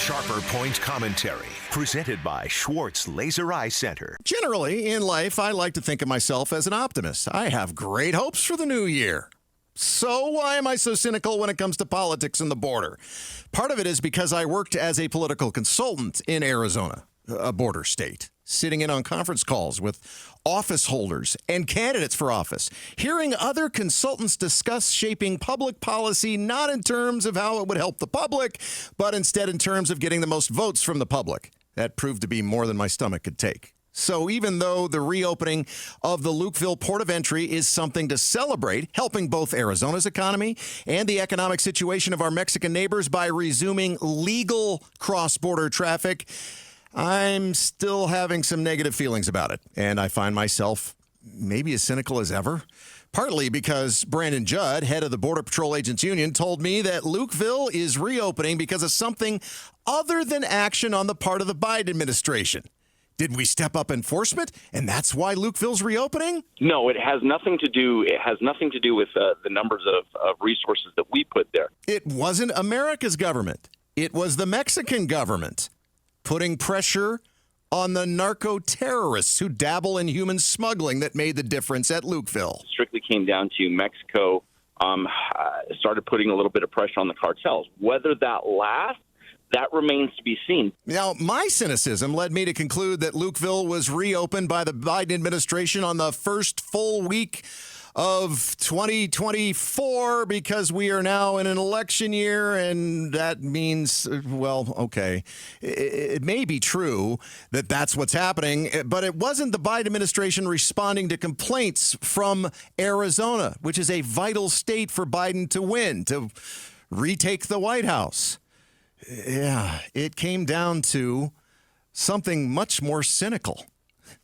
Sharper Point Commentary, presented by Schwartz Laser Eye Center. Generally, in life, I like to think of myself as an optimist. I have great hopes for the new year. So why am I so cynical when it comes to politics and the border? Part of it is because I worked as a political consultant in Arizona, a border state, sitting in on conference calls with office holders and candidates for office, hearing other consultants discuss shaping public policy not in terms of how it would help the public, but instead in terms of getting the most votes from the public. That proved to be more than my stomach could take. So even though the reopening of the Lukeville Port of Entry is something to celebrate, helping both Arizona's economy and the economic situation of our Mexican neighbors by resuming legal cross-border traffic, I'm still having some negative feelings about it. And I find myself maybe as cynical as ever. Partly because Brandon Judd, head of the Border Patrol Agents Union, told me that Lukeville is reopening because of something other than action on the part of the Biden administration. Did we step up enforcement, and that's why Lukeville's reopening? No, it has nothing to do. It has nothing to do with the numbers of resources that we put there. It wasn't America's government. It was the Mexican government putting pressure on the narco-terrorists who dabble in human smuggling that made the difference at Lukeville. Strictly came down to Mexico started putting a little bit of pressure on the cartels. Whether that lasts, that remains to be seen. Now, my cynicism led me to conclude that Lukeville was reopened by the Biden administration on the first full week of 2024 because we are now in an election year, and that means, well, okay, it may be true that that's what's happening, but it wasn't the Biden administration responding to complaints from Arizona, which is a vital state for Biden to win, to retake the White House. Yeah, it came down to something much more cynical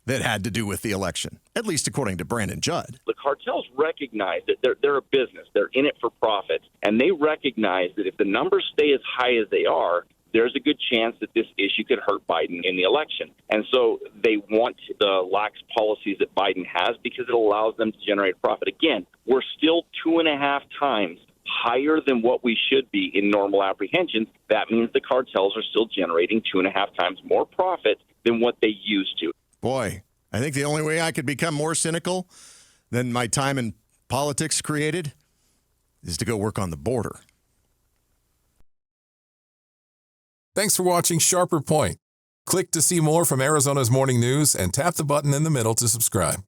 that had to do with the election, at least according to Brandon Judd. The cartels recognize that they're a business. They're in it for profit. And they recognize that if the numbers stay as high as they are, there's a good chance that this issue could hurt Biden in the election. And so they want the lax policies that Biden has because it allows them to generate profit. Again, we're still 2.5 times higher than what we should be in normal apprehensions. That means the cartels are still generating 2.5 times more profit than what they used to. Boy, I think the only way I could become more cynical than my time in politics created is to go work on the border. Thanks for watching Sharper Point. Click to see more from Arizona's morning news and tap the button in the middle to subscribe.